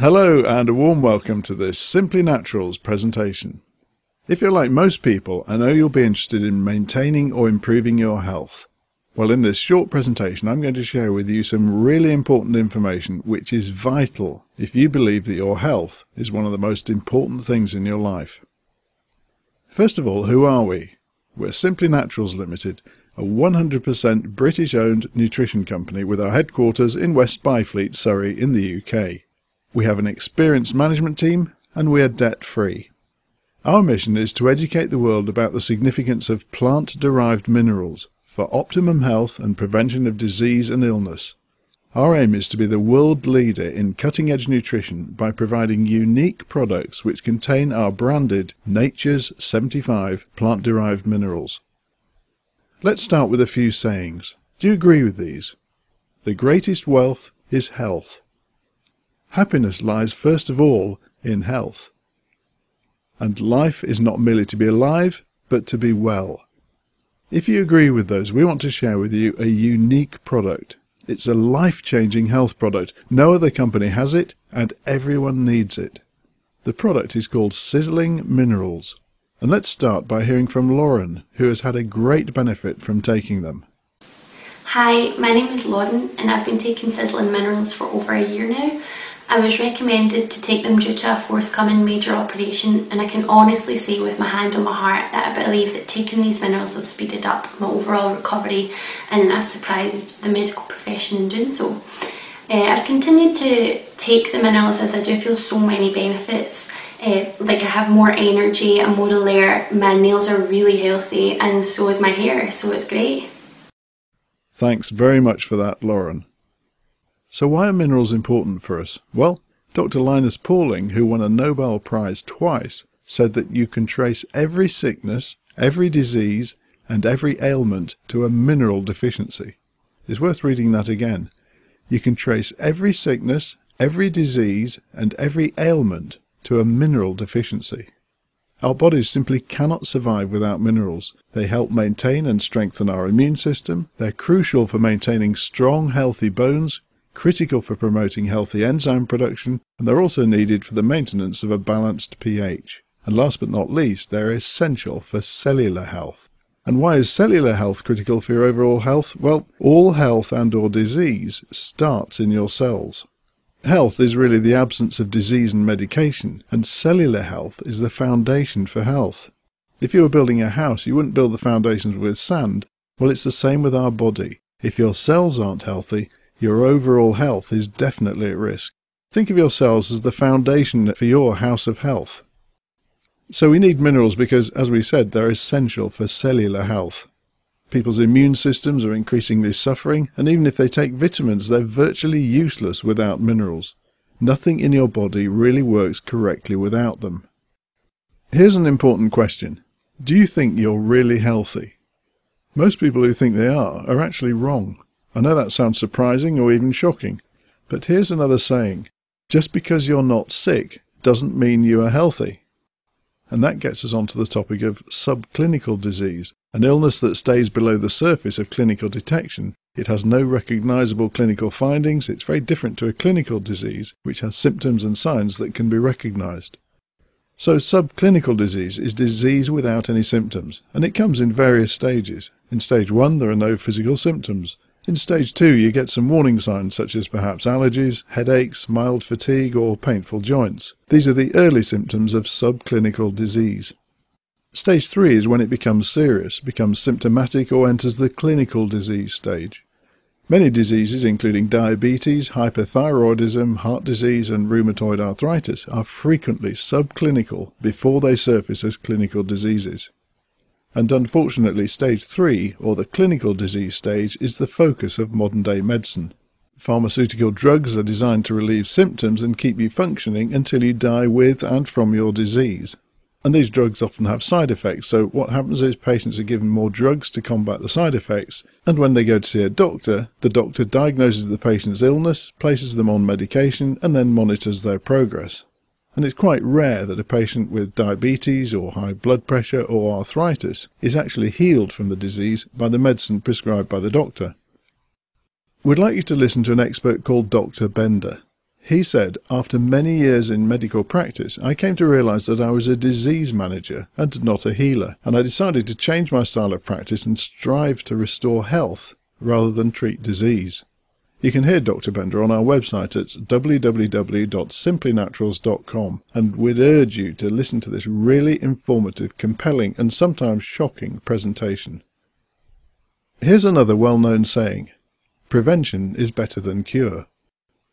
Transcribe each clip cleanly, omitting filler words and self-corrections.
Hello and a warm welcome to this Simply Naturals presentation. If you're like most people, I know you'll be interested in maintaining or improving your health. Well, in this short presentation I'm going to share with you some really important information which is vital if you believe that your health is one of the most important things in your life. First of all, who are we? We're Simply Naturals Limited, a 100% British-owned nutrition company with our headquarters in West Byfleet, Surrey in the UK. We have an experienced management team and we are debt-free. Our mission is to educate the world about the significance of plant-derived minerals for optimum health and prevention of disease and illness. Our aim is to be the world leader in cutting-edge nutrition by providing unique products which contain our branded Nature's 75 plant-derived minerals. Let's start with a few sayings. Do you agree with these? The greatest wealth is health. Happiness lies first of all in health. And life is not merely to be alive, but to be well. If you agree with those, we want to share with you a unique product. It's a life-changing health product. No other company has it, and everyone needs it. The product is called Sizzling Minerals. And let's start by hearing from Lauren, who has had a great benefit from taking them. Hi, my name is Lauren and I've been taking Sizzling Minerals for over a year now. I was recommended to take them due to a forthcoming major operation, and I can honestly say with my hand on my heart that I believe that taking these minerals have speeded up my overall recovery, and I've surprised the medical profession in doing so. I've continued to take the minerals as I do feel so many benefits. Like I have more energy, I'm more alert, my nails are really healthy, and so is my hair, so it's great. Thanks very much for that, Lauren. So why are minerals important for us? Well, Dr. Linus Pauling, who won a Nobel Prize twice, said that you can trace every sickness, every disease, and every ailment to a mineral deficiency. It's worth reading that again. You can trace every sickness, every disease, and every ailment to a mineral deficiency. Our bodies simply cannot survive without minerals. They help maintain and strengthen our immune system. They're crucial for maintaining strong, healthy bones, critical for promoting healthy enzyme production, and they're also needed for the maintenance of a balanced pH. And last but not least, they're essential for cellular health. And why is cellular health critical for your overall health? Well, all health and/or disease starts in your cells. Health is really the absence of disease and medication, and cellular health is the foundation for health. If you were building a house, you wouldn't build the foundations with sand. Well, it's the same with our body. If your cells aren't healthy, your overall health is definitely at risk. Think of your cells as the foundation for your house of health. So we need minerals because, as we said, they're essential for cellular health. People's immune systems are increasingly suffering, and even if they take vitamins, they're virtually useless without minerals. Nothing in your body really works correctly without them. Here's an important question. Do you think you're really healthy? Most people who think they are actually wrong. I know that sounds surprising or even shocking, but here's another saying. Just because you're not sick doesn't mean you are healthy. And that gets us onto the topic of subclinical disease, an illness that stays below the surface of clinical detection. It has no recognizable clinical findings. It's very different to a clinical disease, which has symptoms and signs that can be recognized. So subclinical disease is disease without any symptoms, and it comes in various stages. In stage 1, there are no physical symptoms. In stage 2, you get some warning signs such as perhaps allergies, headaches, mild fatigue, or painful joints. These are the early symptoms of subclinical disease. Stage 3 is when it becomes serious, becomes symptomatic, or enters the clinical disease stage. Many diseases, including diabetes, hyperthyroidism, heart disease, and rheumatoid arthritis, are frequently subclinical before they surface as clinical diseases. And unfortunately, stage 3, or the clinical disease stage, is the focus of modern-day medicine. Pharmaceutical drugs are designed to relieve symptoms and keep you functioning until you die with and from your disease. And these drugs often have side effects, so what happens is patients are given more drugs to combat the side effects, and when they go to see a doctor, the doctor diagnoses the patient's illness, places them on medication, and then monitors their progress. And it's quite rare that a patient with diabetes or high blood pressure or arthritis is actually healed from the disease by the medicine prescribed by the doctor. We'd like you to listen to an expert called Dr. Bender. He said, after many years in medical practice, I came to realize that I was a disease manager and not a healer, and I decided to change my style of practice and strive to restore health rather than treat disease. You can hear Dr. Bender on our website at www.simplynaturals.com, and we'd urge you to listen to this really informative, compelling and sometimes shocking presentation. Here's another well-known saying: prevention is better than cure.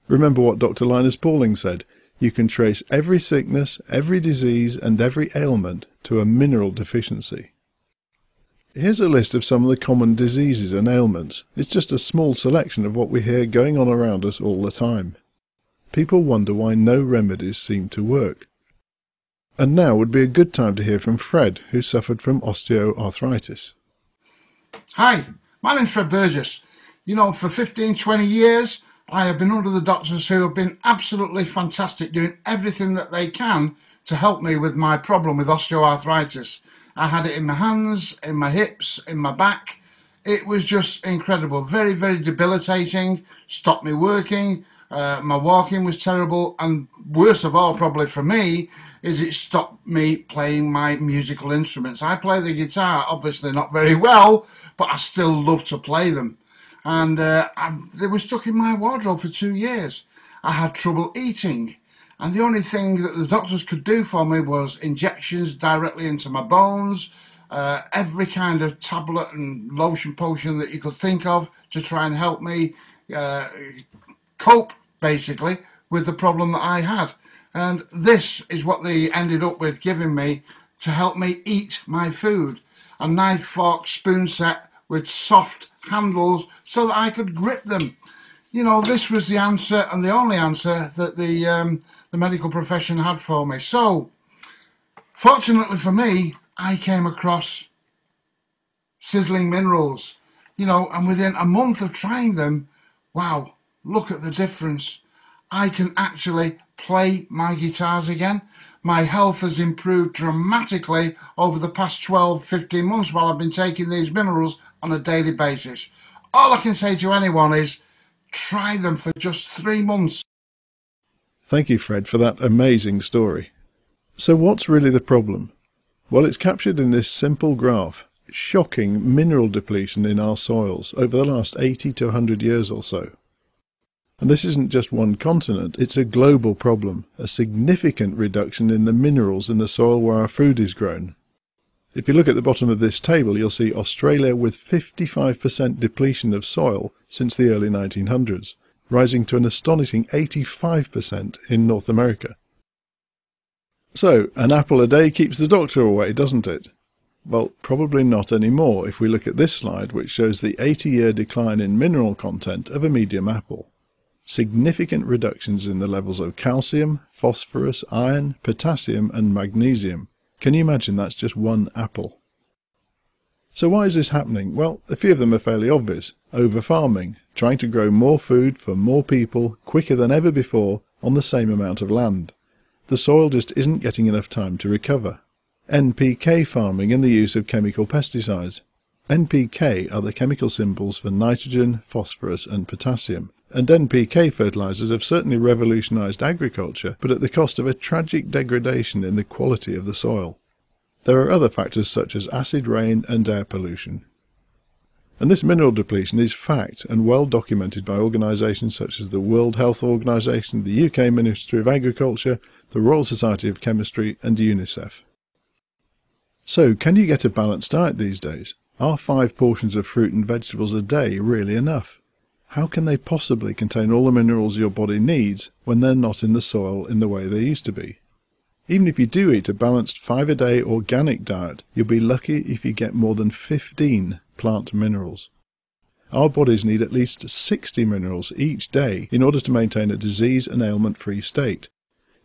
Remember what Dr. Linus Pauling said: you can trace every sickness, every disease and every ailment to a mineral deficiency. Here's a list of some of the common diseases and ailments. It's just a small selection of what we hear going on around us all the time. People wonder why no remedies seem to work. And now would be a good time to hear from Fred, who suffered from osteoarthritis. Hi, my name's Fred Burgess. You know, for 15-20 years I have been under the doctors who have been absolutely fantastic, doing everything that they can to help me with my problem with osteoarthritis. I had it in my hands, in my hips, in my back. It was just incredible. Very, very debilitating. Stopped me working. My walking was terrible. And worst of all, probably for me, is it stopped me playing my musical instruments. I play the guitar, obviously not very well, but I still love to play them. And they were stuck in my wardrobe for 2 years. I had trouble eating. And the only thing that the doctors could do for me was injections directly into my bones, every kind of tablet and lotion potion that you could think of to try and help me cope, basically, with the problem that I had. And this is what they ended up with giving me to help me eat my food. A knife, fork, spoon set with soft handles so that I could grip them. You know, this was the answer, and the only answer that the medical profession had for me. So, fortunately for me, I came across Sizzling Minerals, you know, and within a month of trying them, wow, look at the difference. I can actually play my guitars again. My health has improved dramatically over the past 12-15 months while I've been taking these minerals on a daily basis. All I can say to anyone is try them for just 3 months. Thank you, Fred, for that amazing story. So what's really the problem? Well, it's captured in this simple graph: shocking mineral depletion in our soils over the last 80 to 100 years or so. And this isn't just one continent, it's a global problem, a significant reduction in the minerals in the soil where our food is grown. If you look at the bottom of this table, you'll see Australia with 55% depletion of soil since the early 1900s, rising to an astonishing 85% in North America. So, an apple a day keeps the doctor away, doesn't it? Well, probably not anymore if we look at this slide, which shows the 80-year decline in mineral content of a medium apple. Significant reductions in the levels of calcium, phosphorus, iron, potassium and magnesium. Can you imagine that's just one apple? So why is this happening? Well, a few of them are fairly obvious. Over-farming, trying to grow more food for more people quicker than ever before on the same amount of land. The soil just isn't getting enough time to recover. NPK farming and the use of chemical pesticides. NPK are the chemical symbols for nitrogen, phosphorus and potassium. And NPK fertilizers have certainly revolutionized agriculture, but at the cost of a tragic degradation in the quality of the soil. There are other factors such as acid rain and air pollution. And this mineral depletion is fact and well documented by organisations such as the World Health Organization, the UK Ministry of Agriculture, the Royal Society of Chemistry and UNICEF. So, can you get a balanced diet these days? Are 5 portions of fruit and vegetables a day really enough? How can they possibly contain all the minerals your body needs when they're not in the soil in the way they used to be? Even if you do eat a balanced 5-a-day organic diet, you'll be lucky if you get more than 15 plant minerals. Our bodies need at least 60 minerals each day in order to maintain a disease and ailment-free state.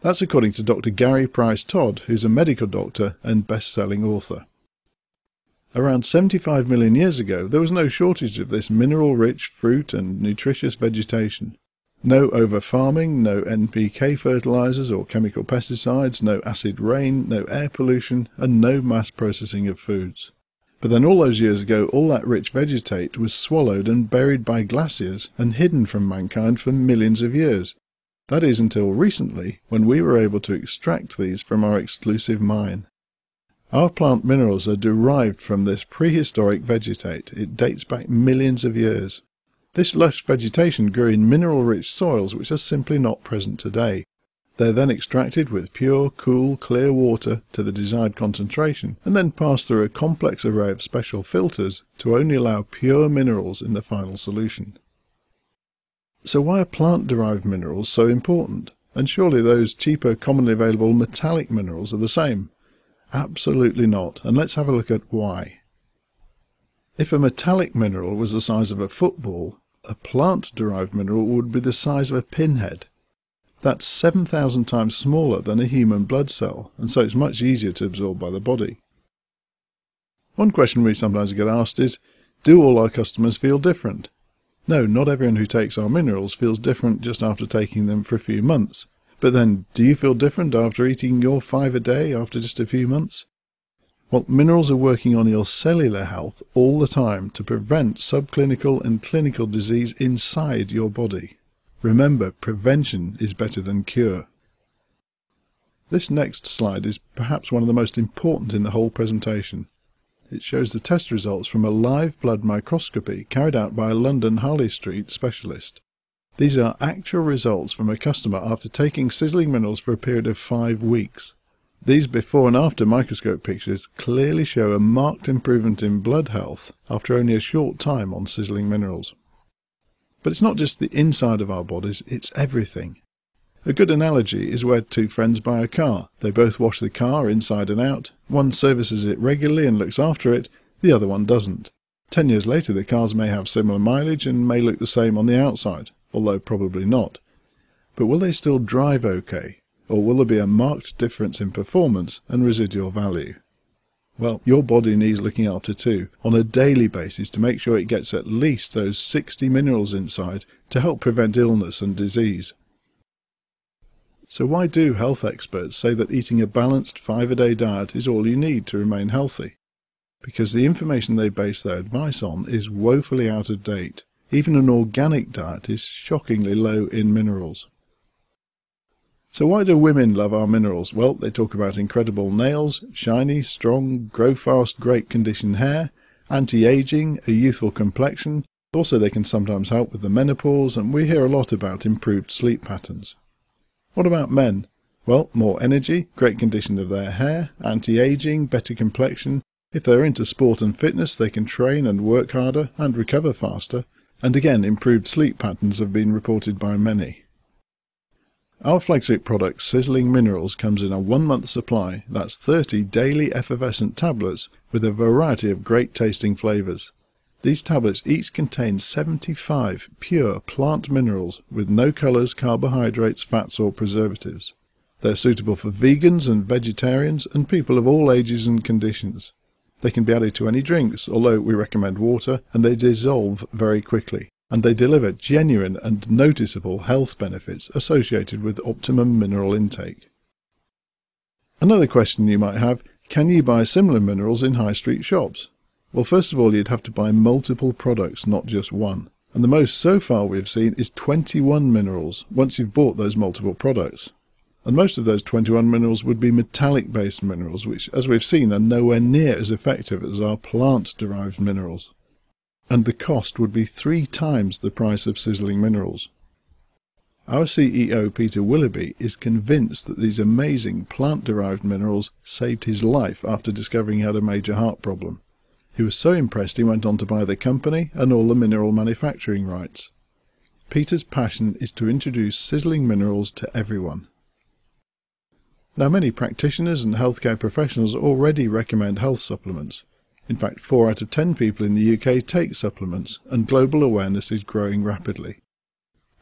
That's according to Dr. Gary Price Todd, who's a medical doctor and best-selling author. Around 75 million years ago, there was no shortage of this mineral-rich fruit and nutritious vegetation. No over-farming, no NPK fertilizers or chemical pesticides, no acid rain, no air pollution, and no mass processing of foods. But then all those years ago, all that rich vegetate was swallowed and buried by glaciers and hidden from mankind for millions of years. That is until recently, when we were able to extract these from our exclusive mine. Our plant minerals are derived from this prehistoric vegetate. It dates back millions of years. This lush vegetation grew in mineral-rich soils which are simply not present today. They're then extracted with pure, cool, clear water to the desired concentration, and then passed through a complex array of special filters to only allow pure minerals in the final solution. So why are plant-derived minerals so important? And surely those cheaper, commonly available metallic minerals are the same? Absolutely not, and let's have a look at why. If a metallic mineral was the size of a football, a plant-derived mineral would be the size of a pinhead. That's 7,000 times smaller than a human blood cell, and so it's much easier to absorb by the body. One question we sometimes get asked is, do all our customers feel different? No, not everyone who takes our minerals feels different just after taking them for a few months. But then, do you feel different after eating your 5 a day after just a few months? Well, minerals are working on your cellular health all the time to prevent subclinical and clinical disease inside your body. Remember, prevention is better than cure. This next slide is perhaps one of the most important in the whole presentation. It shows the test results from a live blood microscopy carried out by a London Harley Street specialist. These are actual results from a customer after taking Sizzling Minerals for a period of 5 weeks. These before and after microscope pictures clearly show a marked improvement in blood health after only a short time on Sizzling Minerals. But it's not just the inside of our bodies, it's everything. A good analogy is where 2 friends buy a car. They both wash the car inside and out. One services it regularly and looks after it, the other one doesn't. 10 years later the cars may have similar mileage and may look the same on the outside, although probably not. But will they still drive okay? Or will there be a marked difference in performance and residual value? Well, your body needs looking after too, on a daily basis to make sure it gets at least those 60 minerals inside to help prevent illness and disease. So why do health experts say that eating a balanced 5-a-day diet is all you need to remain healthy? Because the information they base their advice on is woefully out of date. Even an organic diet is shockingly low in minerals. So why do women love our minerals? Well, they talk about incredible nails, shiny, strong, grow fast, great condition hair, anti-aging, a youthful complexion. Also, they can sometimes help with the menopause, and we hear a lot about improved sleep patterns. What about men? Well, more energy, great condition of their hair, anti-aging, better complexion. If they're into sport and fitness, they can train and work harder and recover faster. And again, improved sleep patterns have been reported by many. Our flagship product, Sizzling Minerals, comes in a 1-month supply. That's 30 daily effervescent tablets with a variety of great tasting flavours. These tablets each contain 75 pure plant minerals with no colours, carbohydrates, fats or preservatives. They're suitable for vegans and vegetarians and people of all ages and conditions. They can be added to any drinks, although we recommend water, and they dissolve very quickly. And they deliver genuine and noticeable health benefits associated with optimum mineral intake. Another question you might have, can you buy similar minerals in high street shops? Well, first of all, you'd have to buy multiple products, not just one. And the most so far we've seen is 21 minerals once you've bought those multiple products. And most of those 21 minerals would be metallic-based minerals, which, as we've seen, are nowhere near as effective as our plant-derived minerals. And the cost would be 3 times the price of Sizzling Minerals. Our CEO Peter Willoughby is convinced that these amazing plant-derived minerals saved his life after discovering he had a major heart problem. He was so impressed he went on to buy the company and all the mineral manufacturing rights. Peter's passion is to introduce Sizzling Minerals to everyone. Now, many practitioners and healthcare professionals already recommend health supplements. In fact, 4 out of 10 people in the UK take supplements, and global awareness is growing rapidly.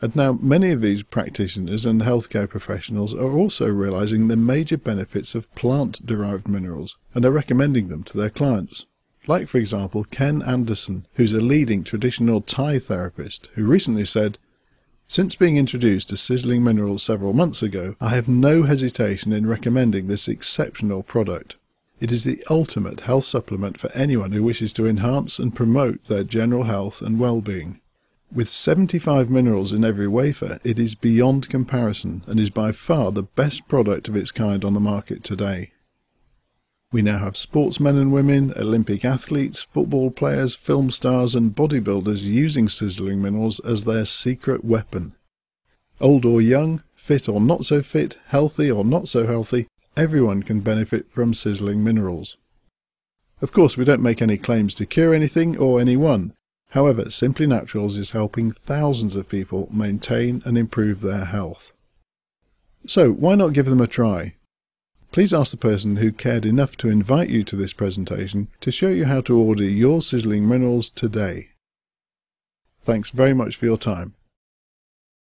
And now many of these practitioners and healthcare professionals are also realizing the major benefits of plant-derived minerals and are recommending them to their clients. Like, for example, Ken Anderson, who's a leading traditional Thai therapist, who recently said, "Since being introduced to Sizzling Minerals several months ago, I have no hesitation in recommending this exceptional product. It is the ultimate health supplement for anyone who wishes to enhance and promote their general health and well-being. With 75 minerals in every wafer, it is beyond comparison and is by far the best product of its kind on the market today. We now have sportsmen and women, Olympic athletes, football players, film stars and bodybuilders using Sizzling Minerals as their secret weapon. Old or young, fit or not so fit, healthy or not so healthy, everyone can benefit from Sizzling Minerals. Of course, we don't make any claims to cure anything or anyone. However, Simply Naturals is helping thousands of people maintain and improve their health. So, why not give them a try? Please ask the person who cared enough to invite you to this presentation to show you how to order your Sizzling Minerals today. Thanks very much for your time.